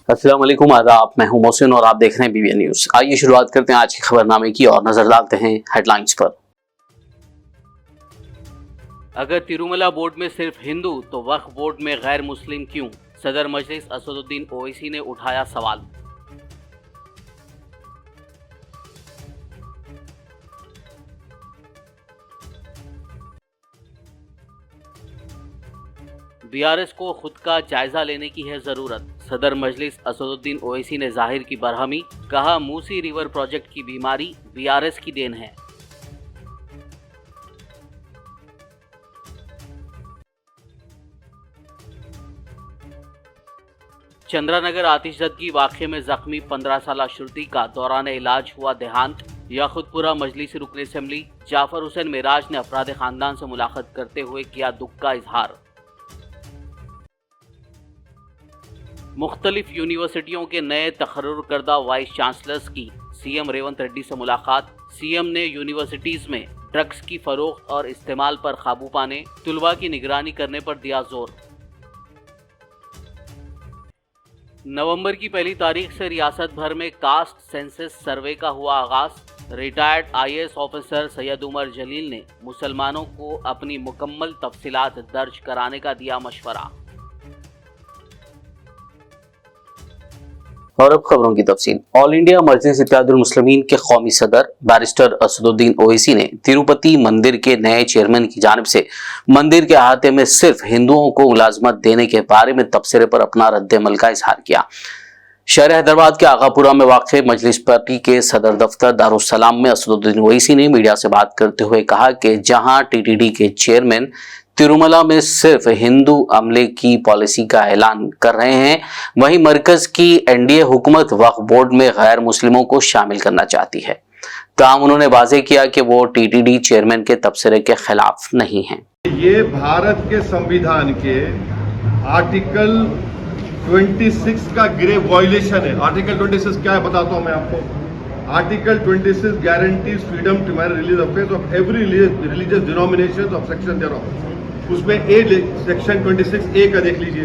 अस्सलाम वालेकुम, आदाब। मैं हूं मोहसिन और आप देख रहे हैं BBN न्यूज। आइए शुरुआत करते हैं आज के खबरनामे की और नजर डालते हैं हेडलाइंस पर। अगर तिरुमला बोर्ड में सिर्फ हिंदू तो वक्फ बोर्ड में गैर मुस्लिम क्यों? सदर मजलिस असदुद्दीन ओवैसी ने उठाया सवाल। BRS को खुद का जायजा लेने की है जरूरत। सदर मजलिस असदुद्दीन ओवैसी ने जाहिर की बरहमी, कहा मूसी रिवर प्रोजेक्ट की बीमारी BRS की देन है। चंद्रानगर आतिशदगी वाक़े में जख्मी 15 साला श्रुति का दौरान इलाज हुआ देहांत। याकुतपुरा मजलिसी रुकन असेंबली जाफर हुसैन मेराज ने अफराद खानदान से मुलाकात करते हुए किया दुख का इजहार। मुख्तलिफ यूनिवर्सिटियों के नए तकर्रुर करदा वाइस चांसलर्स की CM रेवंत रेड्डी से मुलाकात। CM ने यूनिवर्सिटीज में ड्रग्स की फरोख्त और इस्तेमाल पर काबू पाने, तुलबा की निगरानी करने पर दिया जोर। नवंबर की पहली तारीख से रियासत भर में कास्ट सेंसस सर्वे का हुआ आगाज। Retired IAS officer Syed Umar Jalil ने मुसलमानों को अपनी मुकम्मल तफसीलात दर्ज कराने का दिया मशवरा। और अब खबरों की तफसील। ऑल इंडिया मजलिस इत्तेहादुल मुस्लिमीन के कौमी सदर बैरिस्टर असदुद्दीन ओवैसी ने तिरुपति मंदिर के नए चेयरमैन की जानिब से मंदिर के अहाते में सिर्फ हिंदुओं को मुलाजमत देने के बारे में तबसरे पर अपना रद्द-ए-अमल का इजहार किया। शहर हैदराबाद के आगापुरा में वाक़ मजलिस पार्टी के सदर दफ्तर दारुस्सलाम में असदुद्दीन ओवैसी ने मीडिया से बात करते हुए कहा कि जहां TTD के चेयरमैन तिरुमला में सिर्फ हिंदू अमले की पॉलिसी का ऐलान कर रहे हैं, वहीं मरकज की NDA हुकूमत वक्फ बोर्ड में गैर मुस्लिमों को शामिल करना चाहती है। ताहम उन्होंने वाज़ेह किया कि वो TTD चेयरमैन के तबसरे के खिलाफ नहीं हैं। ये भारत के संविधान के आर्टिकल 26 का ग्रेव वायलेशन है। आर्टिकल 26 क्या है बताता हूँ मैं आपको। Article 26 guarantees freedom to marry religious affairs of every religious denominations of section thereof. उसमें सेक्शन 26A का देख लीजिए,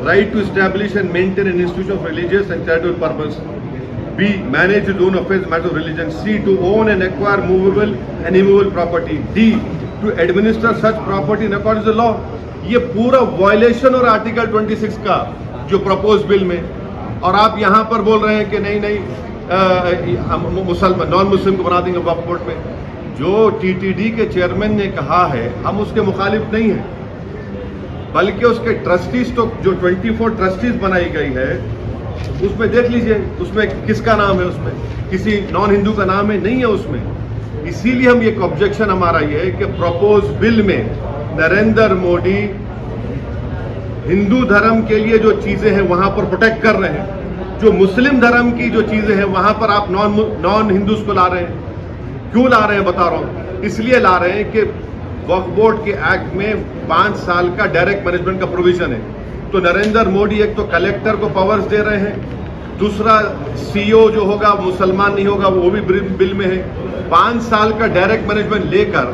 right to establish and maintain an institution of religious and charitable purpose. B, manage his own affairs matter of religion. C, to own and acquire movable and immovable property. D, to administer such property in according to law. ये पूरा violation और article 26 का जो propose bill में, और आप यहाँ पर बोल रहे हैं कि नहीं मुसलमान नॉन मुस्लिम को बना देंगे वक्फ बोर्ड में। जो TTD के चेयरमैन ने कहा है हम उसके मुखालिफ नहीं हैं, बल्कि उसके ट्रस्टीज तो जो 24 ट्रस्टीज बनाई गई है उसमें देख लीजिए, उसमें किसका नाम है, उसमें किसी नॉन हिंदू का नाम है नहीं है उसमें। इसीलिए हम एक ऑब्जेक्शन हमारा ये है कि प्रपोज बिल में नरेंद्र मोदी हिंदू धर्म के लिए जो चीजें हैं वहां पर प्रोटेक्ट कर रहे हैं, जो मुस्लिम धर्म की जो चीजें हैं वहां पर आप नॉन हिंदूज को ला रहे हैं। क्यों ला रहे हैं बता रहा हूं, इसलिए ला रहे हैं कि वक्फ बोर्ड के एक्ट में 5 साल का डायरेक्ट मैनेजमेंट का प्रोविजन है। तो नरेंद्र मोदी एक तो कलेक्टर को पावर्स दे रहे हैं, दूसरा CEO जो होगा मुसलमान नहीं होगा वो भी बिल में है। 5 साल का डायरेक्ट मैनेजमेंट लेकर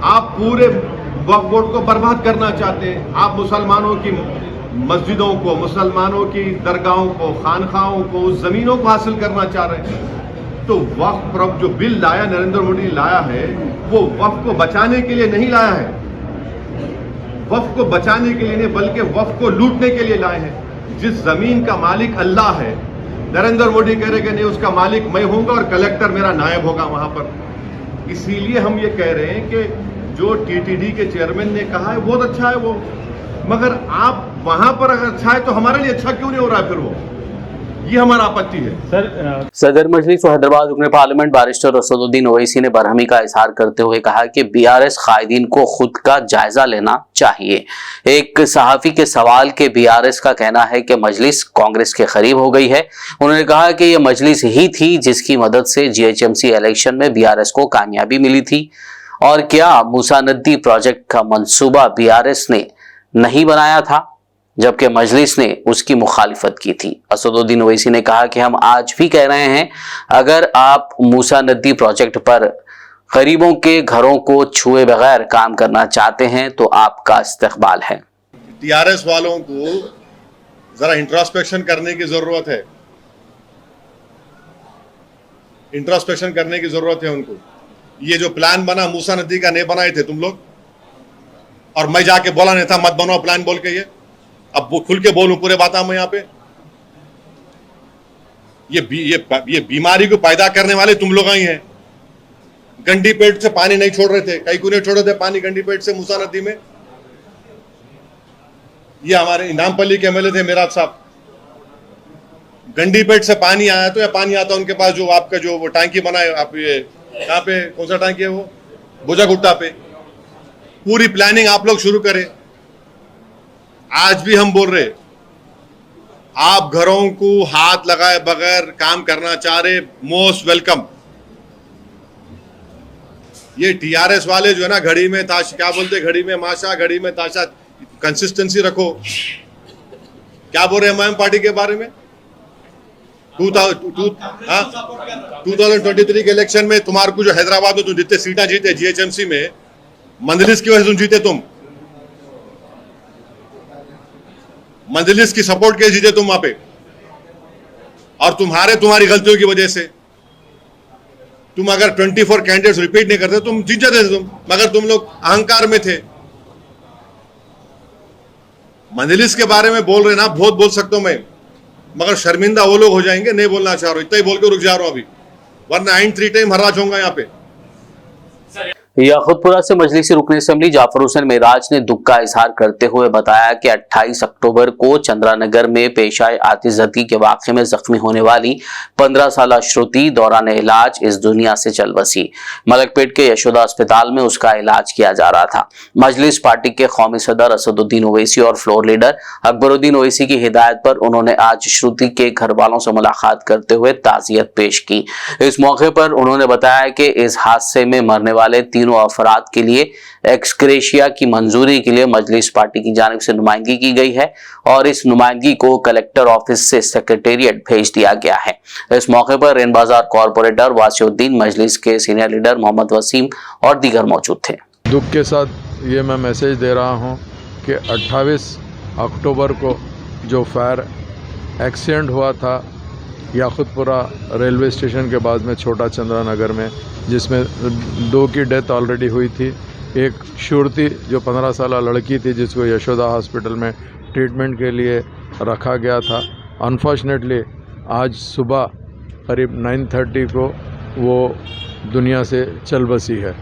आप पूरे वक्फ बोर्ड को बर्बाद करना चाहते हैं। आप मुसलमानों की मस्जिदों को, मुसलमानों की दरगाहों को, खानखाहों को, उस जमीनों को हासिल करना चाह रहे हैं। तो वक्फ जो बिल लाया नरेंद्र मोदी लाया है वो वक्फ को बचाने के लिए नहीं लाया है, वक्फ को बचाने के लिए नहीं बल्कि वक्फ को लूटने के लिए लाए हैं। जिस जमीन का मालिक अल्लाह है, नरेंद्र मोदी कह रहे कि नहीं उसका मालिक मैं होऊंगा और कलेक्टर मेरा नायब होगा वहां पर। इसीलिए हम ये कह रहे हैं कि जो TTD के चेयरमैन ने कहा है बहुत अच्छा है वो, मगर आप वहां पर अगर अच्छा है तो हमारे लिए अच्छा क्यों नहीं हो रहा है फिर वो, ये हमारा आपत्ति है। सदर मजलिस व हैदराबाद रुकन पार्लियामेंट बैरिस्टर असदुद्दीन ओवैसी ने बरहमी का इजहार करते हुए कहा कि BRS कायदीन को खुद का जायजा लेना चाहिए। एक सहाफी के सवाल के BRS का कहना है कि मजलिस कांग्रेस के करीब हो गई है। उन्होंने कहा कि यह मजलिस ही थी जिसकी मदद से GHMC इलेक्शन में BRS को कामयाबी मिली थी, और क्या मूसा नदी प्रोजेक्ट का मंसूबा BRS ने नहीं बनाया था जबकि मजलिस ने उसकी मुखालिफत की थी। असदुद्दीन ओवैसी ने कहा कि हम आज भी कह रहे हैं, अगर आप मूसा नदी प्रोजेक्ट पर गरीबों के घरों को छुए बगैर काम करना चाहते हैं तो आपका इस्तकबाल है। TRS वालों को जरा इंट्रोस्पेक्शन करने की जरूरत है, इंट्रोस्पेक्शन करने की जरूरत है उनको। ये जो प्लान बना मूसा नदी का नहीं बनाए थे तुम लोग, और मैं जाके बोला नहीं था मत बनाओ प्लान बोल के। ये अब वो खुल के बोलूं पूरे बात मैं यहाँ पे, ये बीमारी को पैदा करने वाले तुम लोग ही हैं। गंडी पेट से पानी नहीं छोड़ रहे थे, कई को नहीं छोड़ रहे थे पानी गंडी पेट से मूसा नदी में। ये हमारे नामपल्ली के एमएलए थे मेराज साहब, गंडी पेट से पानी आया तो या पानी आता उनके पास जो आपका जो वो टांकी बनाए आप, ये कहाँ पे कौन सा टांकी है वो, बोजागुट्टा पे। पूरी प्लानिंग आप लोग शुरू करें। आज भी हम बोल रहे, आप घरों को हाथ लगाए बगैर काम करना चाह रहे, मोस्ट वेलकम। ये टीआरएस वाले जो है ना, घड़ी में ताश, क्या बोलते, घड़ी में माशा घड़ी में ताशा, कंसिस्टेंसी रखो। क्या बोल रहे हैं एमआईएम पार्टी के बारे में? 2023 के इलेक्शन में तुम्हारे को जो हैदराबाद में तुम जितने सीटें जीते जीएचएमसी में, मंजलिस की वजह से तुम जीते। तुम मंजलिस की सपोर्ट के जीते तुम वहां पे, और तुम्हारी गलतियों की वजह से। तुम अगर 24 कैंडिडेट्स रिपीट नहीं करते तुम जीत जाते थे तुम, मगर तुम लोग अहंकार में थे। मंजलिस के बारे में बोल रहे ना, बहुत बोल सकता हूं मैं, मगर शर्मिंदा वो लोग हो जाएंगे, नहीं बोलना चाह रहा हूं, इतना ही बोल के रुक जा रहा हूं अभी, वरना आइन 3 टाइम हराज होगा यहाँ पे। याकुतपुरा से मजलिसी रुकन असेंबली जाफर हुसैन मेराज ने दुख का इजहार करते हुए बताया कि 28 अक्टूबर को चंद्रानगर में पेश आए आतिशबाजी के वाक़े में जख्मी होने वाली 15 साल श्रुति दौरान इलाज इस दुनिया से चल बसी। मलकपेट के यशोदा अस्पताल में उसका इलाज किया जा रहा था। मजलिस पार्टी के कौमी सदर असदुद्दीन ओवैसी और फ्लोर लीडर अकबरुद्दीन ओवैसी की हिदायत पर उन्होंने आज श्रुति के घर वालों से मुलाकात करते हुए ताज़ियत पेश की। इस मौके पर उन्होंने बताया कि इस हादसे में मरने वाले तीनों अफराद के लिए एक्सग्रेशिया की मंजूरी के लिए मजलिस पार्टी की जानिब से नुमाइंदगी की गई है और इस नुमाइंदगी को कलेक्टर ऑफिस से सेक्रेटेरिएट भेज दिया गया है। इस मौके पर रेन बाजार कॉर्पोरेटर वासिउद्दीन, मजलिस के सीनियर लीडर मोहम्मद वसीम और दीगर मौजूद थे। दुख के साथ ये मैं मैसेज दे रहा हूँ कि 28 अक्टूबर को जो फायर एक्सीडेंट हुआ था याकुतपुरा रेलवे स्टेशन के बाद में छोटा चंद्रानगर में, जिसमें 2 की डेथ ऑलरेडी हुई थी। एक श्रुति जो 15 साल लड़की थी जिसको यशोदा हॉस्पिटल में ट्रीटमेंट के लिए रखा गया था, अनफॉर्चुनेटली आज सुबह करीब 9:30 को वो दुनिया से चल बसी है।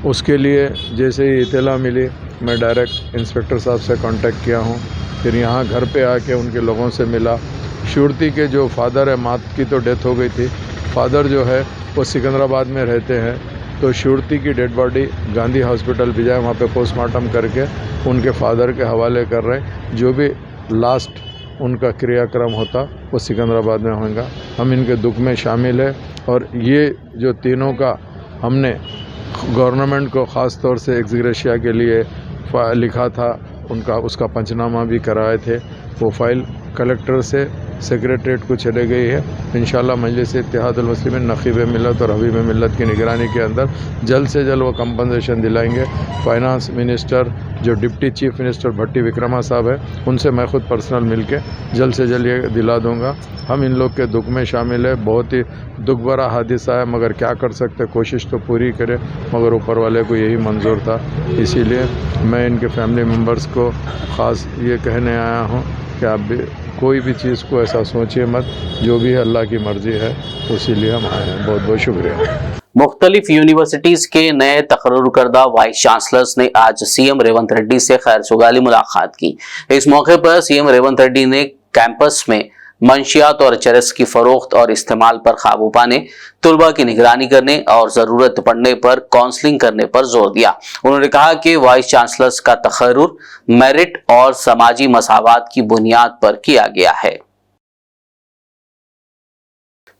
उसके लिए जैसे ही इत्तला मिली मैं डायरेक्ट इंस्पेक्टर साहब से कांटेक्ट किया हूँ, फिर यहाँ घर पे आके उनके लोगों से मिला। श्रुति के जो फादर है, माँ की तो डेथ हो गई थी, फादर जो है वो सिकंदराबाद में रहते हैं, तो श्रुति की डेड बॉडी गांधी हॉस्पिटल भिजाए, वहाँ पे पोस्टमार्टम करके उनके फादर के हवाले कर रहे हैं। जो भी लास्ट उनका क्रियाक्रम होता वो सिकंदराबाद में होगा। हम इनके दुख में शामिल है और ये जो तीनों का हमने गवर्नमेंट को ख़ास तौर से एक्सग्रेशिया के लिए लिखा था, उसका पंचनामा भी कराए थे। वो फाइल कलेक्टर से सेक्रेटरीट को चले गई है। इंशाल्लाह मजलिस इत्तेहादुल मुस्लिमीन नक़ीब मिल्लत और हबीब मिल्लत की निगरानी के अंदर जल्द से जल्द वो कंपनसेशन दिलाएंगे। फाइनेंस मिनिस्टर जो डिप्टी चीफ मिनिस्टर भट्टी विक्रमा साहब है, उनसे मैं ख़ुद पर्सनल मिलके जल्द से जल्द ये दिला दूँगा। हम इन लोग के दुख में शामिल है। बहुत ही दुख भरा हादसा है, मगर क्या कर सकते, कोशिश तो पूरी करें, मगर ऊपर वाले को यही मंजूर था। इसीलिए मैं इनके फैमिली मेम्बर्स को ख़ास ये कहने आया हूँ कि आप भी कोई भी चीज़ को ऐसा सोचिए मत, जो भी है अल्लाह की मर्ज़ी है, उसी लिए हम आए हैं। बहुत बहुत शुक्रिया। मुख्तलिफ यूनिवर्सिटीज़ के नए तकर्रुर करदा वाइस चांसलर्स ने आज सीएम रेवंत रेड्डी से खैर-सुगाली मुलाकात की। इस मौके पर सीएम रेवंत रेड्डी ने कैंपस में मंशियात और चरस की फरोख्त और इस्तेमाल पर काबू पाने, तुलबा की निगरानी करने और ज़रूरत पड़ने पर काउंसलिंग करने पर जोर दिया। उन्होंने कहा कि वाइस चांसलर्स का तकर्रुर मेरिट और समाजी मसावात की बुनियाद पर किया गया है।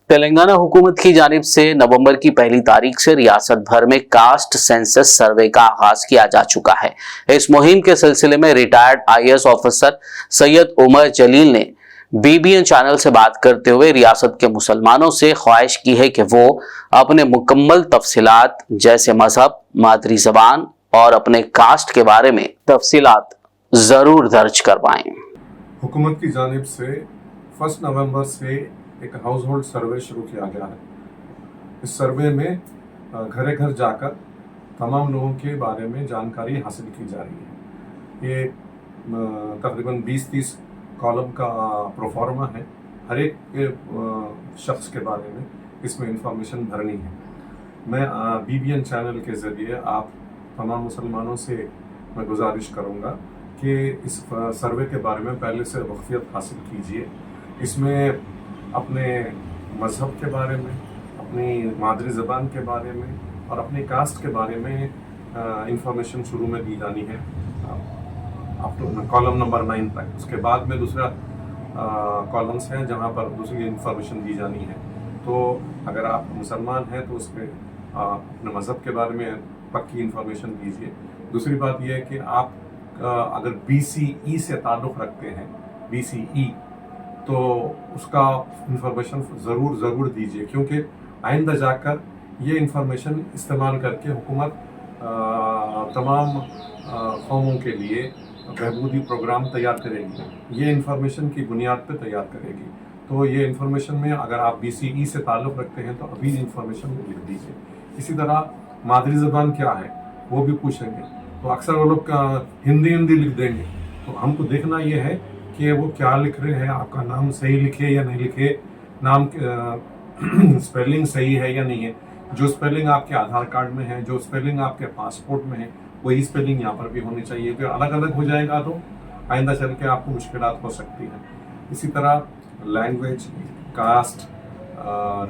तेलंगाना हुकूमत की जानिब से नवंबर की पहली तारीख से रियासत भर में कास्ट सेंसस सर्वे का आगाज किया जा चुका है। इस मुहिम के सिलसिले में retired IAS officer Syed Umar Jalil ने बीबीएन चैनल से बात करते हुए रियासत के मुसलमानों से ख्वाहिश की है कि वो अपने मुकम्मल तफसीलात जैसे मजहब, मादरी ज़बान और अपने कास्ट के बारे में तफसीलात जरूर दर्ज करवाएं। हुकूमत की जानिब से 1 नवंबर से एक हाउस होल्ड सर्वे शुरू किया गया है। इस सर्वे में घर घर जाकर तमाम लोगों के बारे में जानकारी हासिल की जा रही है। ये तकरीबन 20-30 कॉलम का प्रोफार्मा है। हर एक शख्स के बारे में इसमें इंफॉर्मेशन भरनी है। मैं BBN चैनल के ज़रिए आप तमाम मुसलमानों से मैं गुजारिश करूँगा कि इस सर्वे के बारे में पहले से वाक़फ़ियत हासिल कीजिए। इसमें अपने मज़हब के बारे में, अपनी मादरी ज़बान के बारे में और अपनी कास्ट के बारे में इंफॉर्मेशन शुरू में दी जानी है अप टू कॉलम नंबर 9 तक। उसके बाद में दूसरा कॉलम्स हैं जहाँ पर दूसरी इंफॉर्मेशन दी जानी है। तो अगर आप मुसलमान हैं तो उसमें अपने मज़हब के बारे में पक्की इंफॉर्मेशन दीजिए। दूसरी बात यह है कि आप अगर BCE से ताल्लुक़ रखते हैं, BCE, तो उसका इंफॉर्मेशन ज़रूर दीजिए, क्योंकि आइंदा जाकर ये इंफॉर्मेशन इस्तेमाल करके हुकूमत तमाम कौमों के लिए बहबूदी प्रोग्राम तैयार करेगी। ये इंफॉर्मेशन की बुनियाद पर तैयार करेगी। तो ये इंफॉर्मेशन में अगर आप BCE से ताल्लुक़ रखते हैं तो अभी इंफॉर्मेशन लिख दीजिए। इसी तरह मादरी ज़बान क्या है वो भी पूछेंगे, तो अक्सर वो लोग हिंदी लिख देंगे। तो हमको देखना ये है कि वो क्या लिख रहे हैं, आपका नाम सही लिखे या नहीं लिखे, नाम स्पेलिंग सही है या नहीं है। जो स्पेलिंग आपके आधार कार्ड में है, जो स्पेलिंग आपके पासपोर्ट में है, वही स्पेलिंग यहाँ पर भी होनी चाहिए। अगर अलग अलग हो जाएगा तो आइंदा चल के आपको मुश्किलात हो सकती हैं। इसी तरह लैंग्वेज, कास्ट,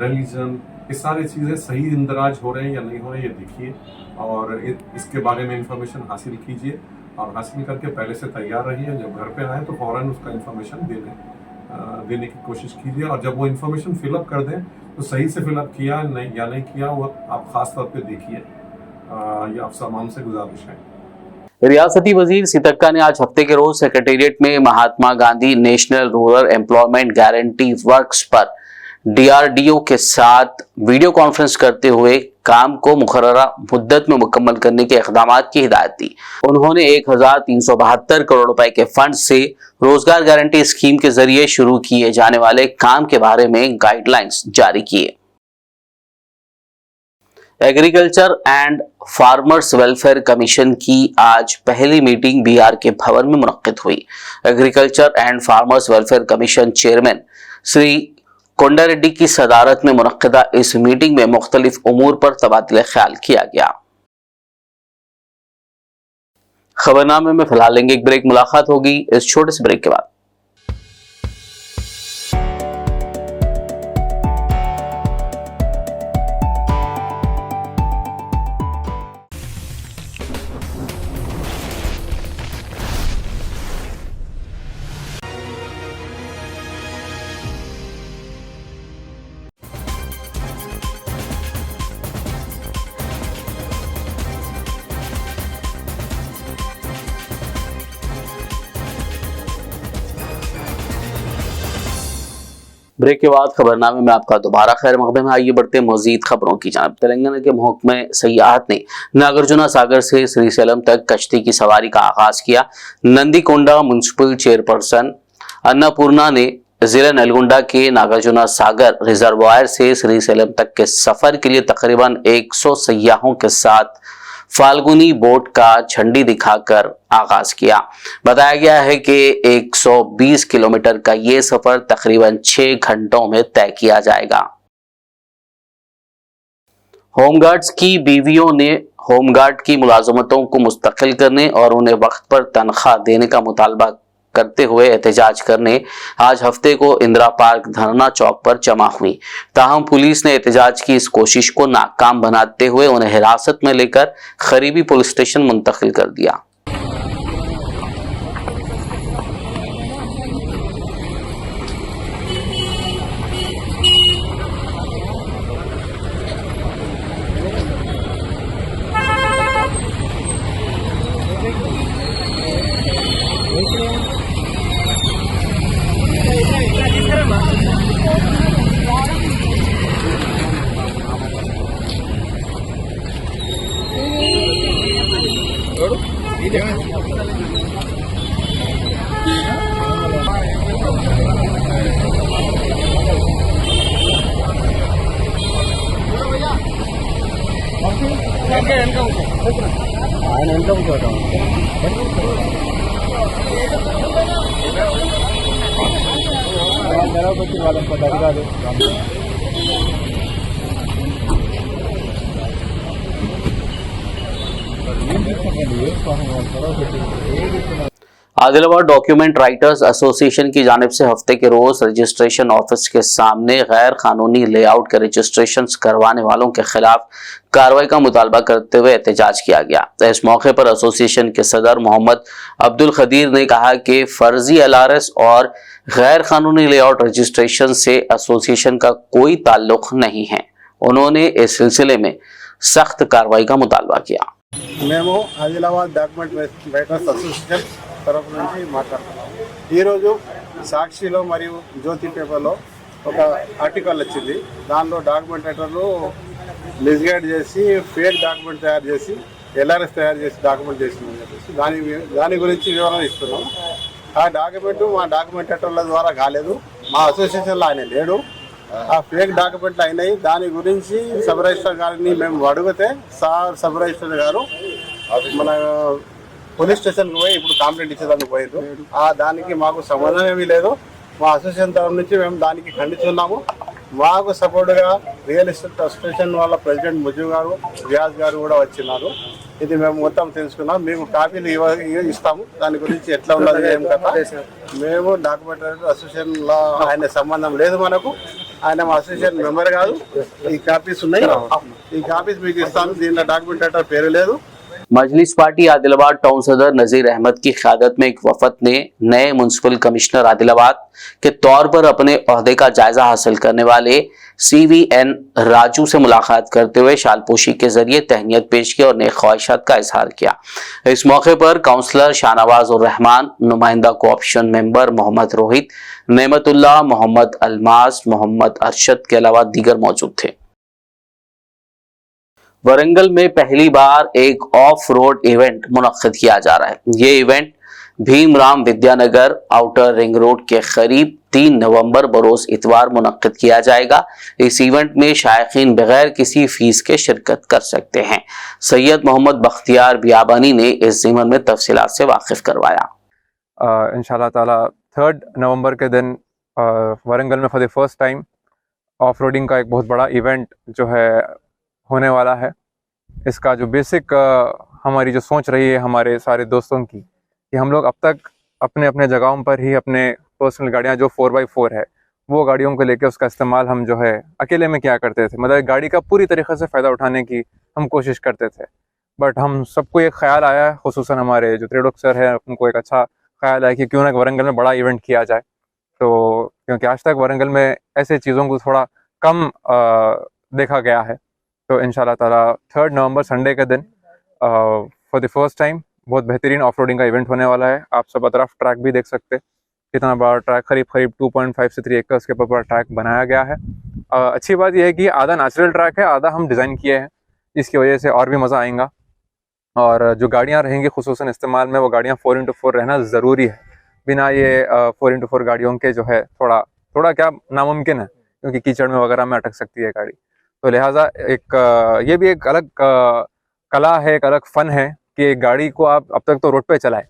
रिलीजन, ये सारी चीज़ें सही इंदराज हो रहे हैं या नहीं हो रहे ये देखिए और इसके बारे में इंफॉर्मेशन हासिल कीजिए और हासिल करके पहले से तैयार रहिए। जब घर पे आए तो फ़ौरन उसका इंफॉर्मेशन देने की कोशिश कीजिए और जब वो इंफॉर्मेशन फिलअप कर दें तो सही से फिलअप किया नहीं किया वो आप ख़ास तौर पे देखिए। ये आप तमाम से गुजारिश है। रियासती वजीर सीतक्का ने आज हफ्ते के रोज सेक्रेटेरिएट में Mahatma Gandhi national rural employment guarantee works पर DRDO के साथ वीडियो कॉन्फ्रेंस करते हुए काम को मुकर्ररा मुद्दत में मुकम्मल करने के इक़दाम की हिदायत दी। उन्होंने 1372 करोड़ रुपए के फंड से रोजगार गारंटी स्कीम के जरिए शुरू किए जाने वाले काम के बारे में गाइडलाइंस जारी किए। Agriculture and farmers welfare commission की आज पहली मीटिंग बिहार के भवन में मुनक्किद हुई। Agriculture and farmers welfare commission chairman Shri Konda Reddy की सदारत में मुनक्किदा इस मीटिंग में मुख्तलिफ उमूर पर तबादला ख्याल किया गया। खबरनामे में फिलहाल लेंगे एक ब्रेक। मुलाकात होगी इस छोटे से ब्रेक के बाद। ब्रेक के बाद खबरनामे में आपका दोबारा खैर मकदम है। आइए बढ़ते हैं मजीद खबरों की जानिब। तेलंगाना के महकमे सयाहत ने नागार्जुना सागर से श्रीशैलम तक कश्ती की सवारी का आगाज किया। नंदीकोंडा म्यूनिसिपल चेयरपर्सन अन्नपूर्णा ने जिला नलगोंडा के नागार्जुना सागर रिजर्वायर से श्रीशैलम तक के सफर के लिए तकरीबन 100 सयाहों के साथ फाल्गुनी बोट का झंडी दिखाकर आगाज किया। बताया गया है कि 120 किलोमीटर का ये सफर तकरीबन 6 घंटों में तय किया जाएगा। होमगार्ड्स की बीवियों ने होमगार्ड की मुलाजमतों को मुस्तकिल करने और उन्हें वक्त पर तनख्वाह देने का मुतालबा करते हुए एहतजाज करने आज हफ्ते को इंदिरा पार्क धरना चौक पर जमा हुई। ताहम पुलिस ने एहतजाज की इस कोशिश को नाकाम बनाते हुए उन्हें हिरासत में लेकर करीबी पुलिस स्टेशन मुंतकिल कर दिया। आदिलाबाद डॉक्यूमेंट राइटर्स एसोसिएशन की जानिब से हफ्ते के रोज रजिस्ट्रेशन ऑफिस के सामने गैर कानूनी लेआउट के रजिस्ट्रेशन करवाने वालों के खिलाफ कार्रवाई का मुतालबा करते हुए एहतजाज किया गया। इस मौके पर एसोसिएशन के सदर मोहम्मद अब्दुल खदीर ने कहा कि फर्जी LRS और गैर कानूनी लेआउट रजिस्ट्रेशन से एसोसिएशन का कोई ताल्लुक नहीं है। उन्होंने इस सिलसिले में सख्त कार्रवाई का मुतालबा किया। మేము ఆదిలాబాద్ డాక్యుమెంట్ రైటర్స్ అసోసియేషన్ తరఫు నుంచి మాట్లాడుతున్నాము। ఈరోజు సాక్షిలో మరియు జ్యోతి పేపర్లో ఒక ఆర్టికల్ వచ్చింది। దానిలో డాక్యుమెంట్ రైటర్లు మిస్గైడ్ చేసి ఫేక్ డాక్యుమెంట్ తయారు చేసి LRS తయారు చేసి డాక్యుమెంట్ చేసిందని చెప్పేసి దాని గురించి వివరణ ఇస్తున్నాం। ఆ డాక్యుమెంట్ మా డాక్యుమెంట్ రైటర్ల ద్వారా కాలేదు, మా అసోసియేషన్లో ఆయన లేడు। ఆ ఫేక్ డాక్యుమెంట్లు అయినాయి। దాని గురించి సబ్ రిజిస్టర్ గారిని మేము అడిగితే సబ్ రిజిస్టర్ గారు మన పోలీస్ స్టేషన్కి పోయి ఇప్పుడు కంప్లైంట్ ఇచ్చేదానికి పోయారు। దానికి మాకు సంబంధం ఏమీ లేదు। మా అసోసియేషన్ తరఫు నుంచి మేము దానికి ఖండిస్తున్నాము। మాకు సపోర్ట్గా రియల్ ఎస్టేట్ అసోసియేషన్ వాళ్ళ ప్రెసిడెంట్ ముజు గారు, వ్యాస్ గారు కూడా వచ్చినారు। ఇది మేము మొత్తం తెలుసుకున్నాం, మీకు కాపీలు ఇస్తాము। దాని గురించి ఎట్లా ఉన్నది ఏం కదా, మేము డాక్యుమెంట్ అసోసియేషన్లో ఆయన సంబంధం లేదు మనకు, ఆయన మా అసోసియేషన్ మెంబర్ కాదు। ఈ కాపీస్ ఉన్నాయి, ఈ కాపీస్ మీకు ఇస్తాను। దీంట్లో డాక్యుమెంట్ రైటర్ పేరు లేదు। मजलिस पार्टी आदिलाबाद टाउन सदर नजीर अहमद की क़यादत में एक वफद ने नए म्युनिसिपल कमिश्नर आदिलाबाद के तौर पर अपने ओहदे का जायजा हासिल करने वाले CVN राजू से मुलाकात करते हुए शालपोशी के जरिए तहनीत पेश की और नेक ख्वाहिशात का इजहार किया। इस मौके पर काउंसलर शाहनवाज उर रहमान, नुमाइंदा कोऑप्शन मेंबर मोहम्मद रोहित, नेमतुल्लाह, मोहम्मद अलमास, मोहम्मद अरशद के अलावा दीगर मौजूद थे। वरंगल में पहली बार एक ऑफ रोड इवेंट मुनक्किद किया जा रहा है। ये event Bhimram Vidyanagar outer ring road के करीब 3 नवंबर बरोज इतवार मुनक्किद किया जाएगा। इस इवेंट में शायकीन बगैर किसी फीस के शिरकत कर सकते हैं। सैयद मोहम्मद बख्तियार बियाबानी ने इस ज़िमन में तफसीलात से वाकिफ करवाया। इंशाल्लाह ताला 3 नवंबर के दिन वरंगल में for the first time off roading का एक बहुत बड़ा इवेंट जो है होने वाला है। इसका जो बेसिक हमारी जो सोच रही है हमारे सारे दोस्तों की, कि हम लोग अब तक अपने अपने जगहों पर ही अपने पर्सनल गाड़ियाँ जो 4x4 है वो गाड़ियों को लेकर उसका इस्तेमाल हम जो है अकेले में क्या करते थे, मतलब गाड़ी का पूरी तरीक़े से फ़ायदा उठाने की हम कोशिश करते थे। बट हम सबको एक ख्याल आया, खुसूसन हमारे जो त्रिलोक सर है उनको एक अच्छा ख्याल आया कि क्यों ना वरंगल में बड़ा इवेंट किया जाए। तो क्योंकि आज तक वरंगल में ऐसे चीज़ों को थोड़ा कम देखा गया है। तो इंशाल्लाह ताला 3 नवंबर संडे के दिन फॉर द फर्स्ट टाइम बहुत बेहतरीन ऑफ रोडिंग का इवेंट होने वाला है। आप सब अतराफ ट्रैक भी देख सकते, कितना बड़ा ट्रैक, करीब 2.5 से 3 एकर्स के ऊपर ट्रैक बनाया गया है। अच्छी बात यह है कि आधा नेचुरल ट्रैक है, आधा हम डिज़ाइन किए हैं, इसकी वजह से और भी मज़ा आएगा। और जो गाड़ियाँ रहेंगी खुसूसन इस्तेमाल में, वो गाड़ियाँ 4x4 रहना ज़रूरी है। बिना ये 4x4 गाड़ियों के जो है थोड़ा क्या नामुमकिन है, क्योंकि कीचड़ में वगैरह में अटक सकती है गाड़ी। तो लिहाजा एक ये भी एक अलग कला है, एक अलग फ़न है कि एक गाड़ी को आप अब तक तो रोड पे चलाएं,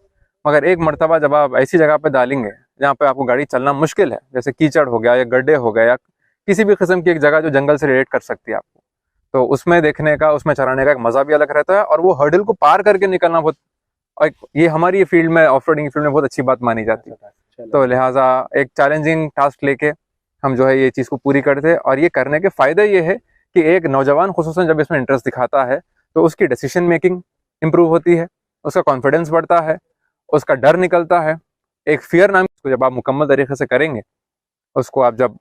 मगर एक मर्तबा जब आप ऐसी जगह पे डालेंगे जहाँ पे आपको गाड़ी चलना मुश्किल है, जैसे कीचड़ हो गया या गड्ढे हो गए या किसी भी किस्म की एक जगह जो जंगल से रिलेट कर सकती है आपको, तो उसमें देखने का, उसमें चलाने का एक मज़ा भी अलग रहता है। और वो हर्डल को पार करके निकलना बहुत, ये हमारी फील्ड में, ऑफ रोडिंग फील्ड में बहुत अच्छी बात मानी जाती है। तो लिहाजा एक चैलेंजिंग टास्क लेके हम जो है ये चीज़ को पूरी करते हैं। और ये करने के फ़ायदे ये है कि एक नौजवान खुसूसन जब इसमें इंटरेस्ट दिखाता है तो उसकी डिसीजन मेकिंग इम्प्रूव होती है, उसका कॉन्फिडेंस बढ़ता है, उसका डर निकलता है। एक फियर नाम को जब आप मुकम्मल तरीके से करेंगे, उसको आप जब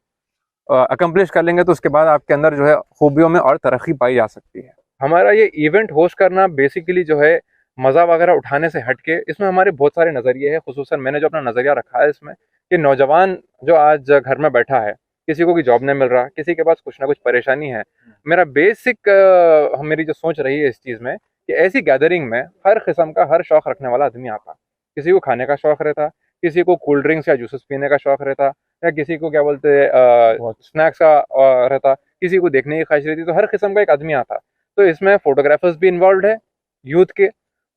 अकम्प्लिश कर लेंगे, तो उसके बाद आपके अंदर जो है खूबियों में और तरक्की पाई जा सकती है। हमारा ये इवेंट होस्ट करना बेसिकली जो है मज़ा वगैरह उठाने से हट के, इसमें हमारे बहुत सारे नज़रिए हैं। खुसूसन मैंने जो अपना नज़रिया रखा है इसमें कि नौजवान जो आज घर में बैठा है, किसी को भी जॉब नहीं मिल रहा, किसी के पास कुछ ना कुछ परेशानी है, मेरा बेसिक मेरी जो सोच रही है इस चीज़ में कि ऐसी गैदरिंग में हर किस्म का, हर शौक़ रखने वाला आदमी आता। किसी को खाने का शौक़ रहता, किसी को कोल्ड ड्रिंक्स या जूसेस पीने का शौक़ रहता, या किसी को क्या बोलते स्नैक्स का रहता, किसी को देखने की ख्वाहिश रहती। तो हर किस्म का एक आदमी आता। तो इसमें फ़ोटोग्राफर्स भी इन्वॉल्व है यूथ के,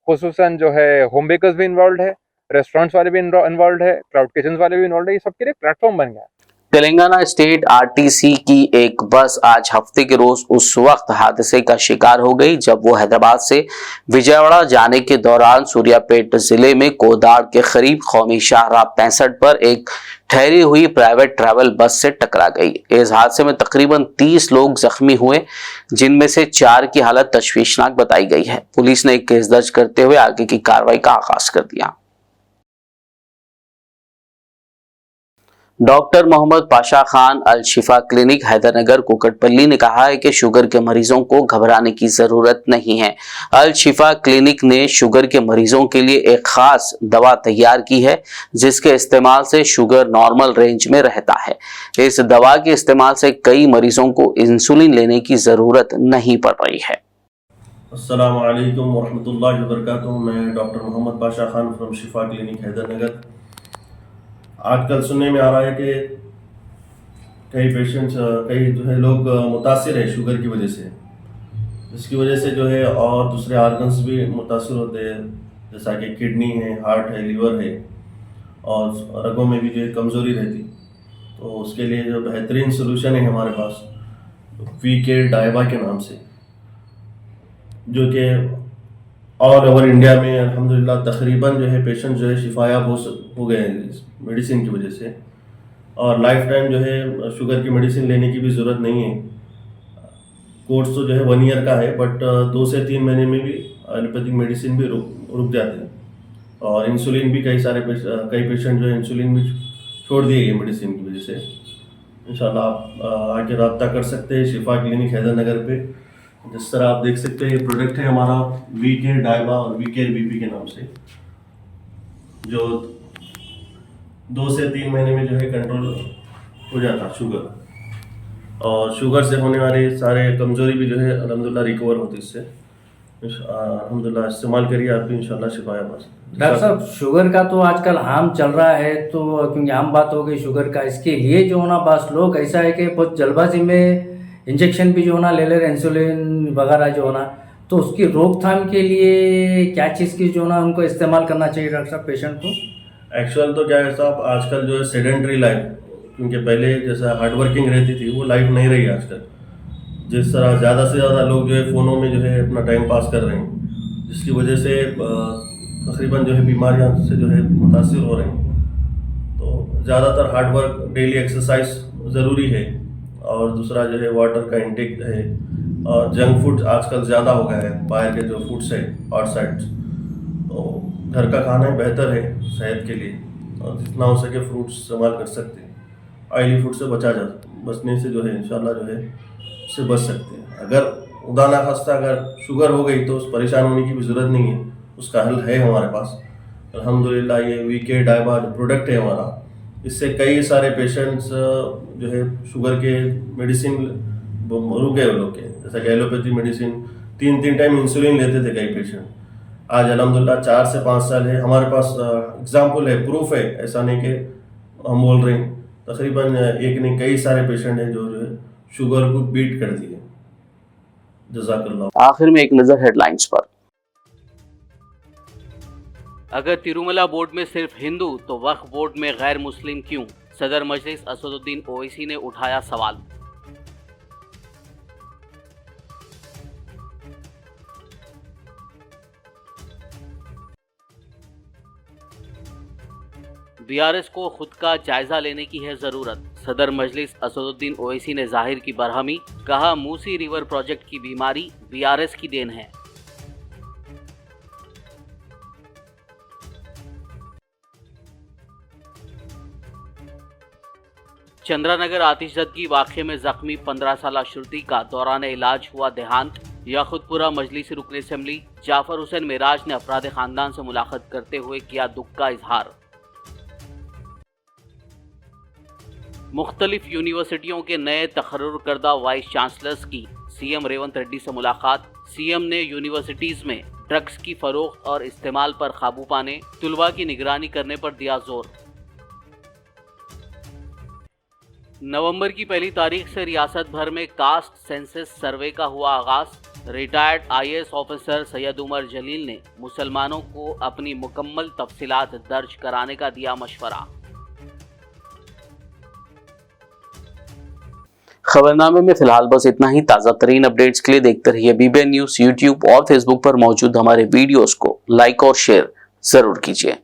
खुसूसन जो है होम बेकर्स भी इन्वॉल्व है, रेस्टोरेंट्स वाले भी इन्वॉल्व है, क्लाउड किचन वाले भी इन्वॉल्व है। ये सबके लिए प्लेटफॉर्म बन गया है। तेलंगाना स्टेट आरटीसी की एक बस आज हफ्ते के रोज उस वक्त हादसे का शिकार हो गई जब वो हैदराबाद से विजयवाड़ा जाने के दौरान सूर्यापेट जिले में कोदाड़ के करीब कौमी शाहराह 65 पर एक ठहरी हुई प्राइवेट ट्रैवल बस से टकरा गई। इस हादसे में तकरीबन 30 लोग जख्मी हुए, जिनमें से 4 की हालत तशवीशनाक बताई गई है। पुलिस ने एक केस दर्ज करते हुए आगे की कार्रवाई का आगाज कर दिया। डॉक्टर मोहम्मद पाशा खान अल शिफा क्लिनिक हैदरनगर कोकटपल्ली ने कहा है कि शुगर के मरीजों को घबराने की जरूरत नहीं है। अल शिफा क्लिनिक ने शुगर के मरीजों के लिए एक खास दवा तैयार की है जिसके इस्तेमाल से शुगर नॉर्मल रेंज में रहता है। इस दवा के इस्तेमाल से कई मरीजों को इंसुलिन लेने की जरूरत नहीं पड़ रही है। अस्सलामु अलैकुम वरहमतुल्लाहि वबरकातुहू। मैं doctor Mohammad Pasha Khan from Shifa clinic Hydernagar. आजकल सुनने में आ रहा है कि कई पेशेंट्स कई जो है लोग मुतासिर है शुगर की वजह से, जिसकी वजह से जो है और दूसरे आर्गन्स भी मुतासिर होते हैं, जैसा कि किडनी है, हार्ट है, लीवर है और रगों में भी जो है कमज़ोरी रहती। तो उसके लिए जो बेहतरीन सोल्यूशन है हमारे पास वीके डायबा के नाम से, जो कि ऑल ओवर इंडिया में अल्हम्दुलिल्लाह तकरीबन जो है पेशेंट जो है शिफायाब हो गए हैं इस मेडिसिन की वजह से, और लाइफ टाइम जो है शुगर की मेडिसिन लेने की भी ज़रूरत नहीं है। कोर्स तो जो है 1 ईयर का है, बट 2 से 3 महीने में भी एलोपैथिक मेडिसिन भी रुक जाते हैं, और इंसुलिन भी कई पेशेंट जो है इंसुलिन भी छोड़ दिए ये मेडिसिन की वजह से। इंशाल्लाह आप आके रब्ता कर सकते हैं शिफा क्लिनिक हैदरनगर पे। जिस तरह आप देख सकते हैं ये प्रोडक्ट है हमारा वीके डायबा और वीके बीपी के नाम से, जो 2 से 3 महीने में जो है कंट्रोल हो जाता शुगर, और शुगर से होने वाले सारे कमज़ोरी भी जो है अल्हम्दुलिल्लाह रिकवर होती इससे। अल्हम्दुलिल्लाह इस्तेमाल करिए, आप भी इंशाल्लाह शिफाया पास। डॉक्टर साहब, शुगर का तो आजकल आम चल रहा है, तो क्योंकि आम बात हो गई शुगर का, इसके लिए जो ना बस लोग ऐसा है कि बहुत जल्दबाजी में इंजेक्शन भी जो ना ले रहे इंसुलिन वगैरह जो ना, तो उसकी रोकथाम के लिए क्या चीज़ की जो ना उनको इस्तेमाल करना चाहिए डॉक्टर साहब पेशेंट को? एक्चुअल तो क्या है साहब, आजकल जो है सेडेंटरी लाइफ, क्योंकि पहले जैसा हार्ड वर्किंग रहती थी वो लाइफ नहीं रही आजकल। जिस तरह ज़्यादा से ज़्यादा लोग जो है फ़ोनों में जो है अपना टाइम पास कर रहे हैं, जिसकी वजह से तकरीबन जो है बीमारियां से जो है मुतासिर हो रहे हैं। तो ज़्यादातर हार्ड वर्क, डेली एक्सरसाइज ज़रूरी है, और दूसरा जो है वाटर का इंटेक है, और जंक फूड आजकल ज़्यादा हो गया है, बाहर के जो फूड्स है आउटसाइड, तो घर का खाना बेहतर है सेहत के लिए, और जितना हो सके फ्रूट्स इस्तेमाल कर सकते हैं। ऑयली फूड से बचने से जो है इंशाल्लाह जो है उससे बच सकते हैं। अगर खुदा ना खास्ता अगर शुगर हो गई तो उस परेशान होने की भी ज़रूरत नहीं है, उसका हल है हमारे पास अल्हम्दुलिल्लाह। ये वीके डायबा जो प्रोडक्ट है हमारा, इससे कई सारे पेशेंट्स जो है शुगर के मेडिसिन रुक गए लोग के, जैसा कि एलोपैथी मेडिसिन 3 टाइम इंसुलिन लेते थे कई पेशेंट, आज अल्हम्दुलिल्लाह 4 से 5 साल है हमारे पास। एग्जाम्पल है, प्रूफ है, ऐसा नहीं कि हम बोल रहे हैं। तकरीबन एक नहीं कई सारे पेशेंट हैं जो है शुगर को बीट कर दिए। जज़ाकल्लाह। आखिर में एक नजर हेडलाइंस पर। अगर तिरुमला बोर्ड में सिर्फ हिंदू तो वक्फ बोर्ड में गैर मुस्लिम क्यों? सदर मजलिस असदुद्दीन ओवैसी ने उठाया सवाल। बीआरएस को खुद का जायजा लेने की है जरूरत। सदर मजलिस असदुद्दीन ओवैसी ने जाहिर की बरहमी, कहा मूसी रिवर प्रोजेक्ट की बीमारी बीआरएस की देन है। चंद्रानगर आतिशज़दगी वाक़े में जख्मी 15 साला श्रुति का दौरान इलाज हुआ देहांत। याकुतपुरा मजलिसी रुकन असेंबली जाफर हुसैन मिराज ने अफराद खानदान से मुलाकात करते हुए किया दुख का इजहार। मुख्तलिफ यूनिवर्सिटियों के नए तकर्रुर करदा वाइस चांसलर्स की सीएम रेवंत रेड्डी से मुलाकात। सीएम ने यूनिवर्सिटीज में ड्रग्स की फरोख्त और इस्तेमाल पर काबू पाने, तुलबा की निगरानी करने पर दिया जोर। नवंबर की पहली तारीख से रियासत भर में कास्ट सेंसस सर्वे का हुआ आगाज। Retired IAS officer Syed Umar Jalil ने मुसलमानों को अपनी मुकम्मल तफसीलात दर्ज कराने का दिया मशवरा। खबरनामे में फिलहाल बस इतना ही। ताज़ा तरीन अपडेट्स के लिए देखते रहिए BBN न्यूज़। यूट्यूब और फेसबुक पर मौजूद हमारे वीडियोस को लाइक और शेयर जरूर कीजिए।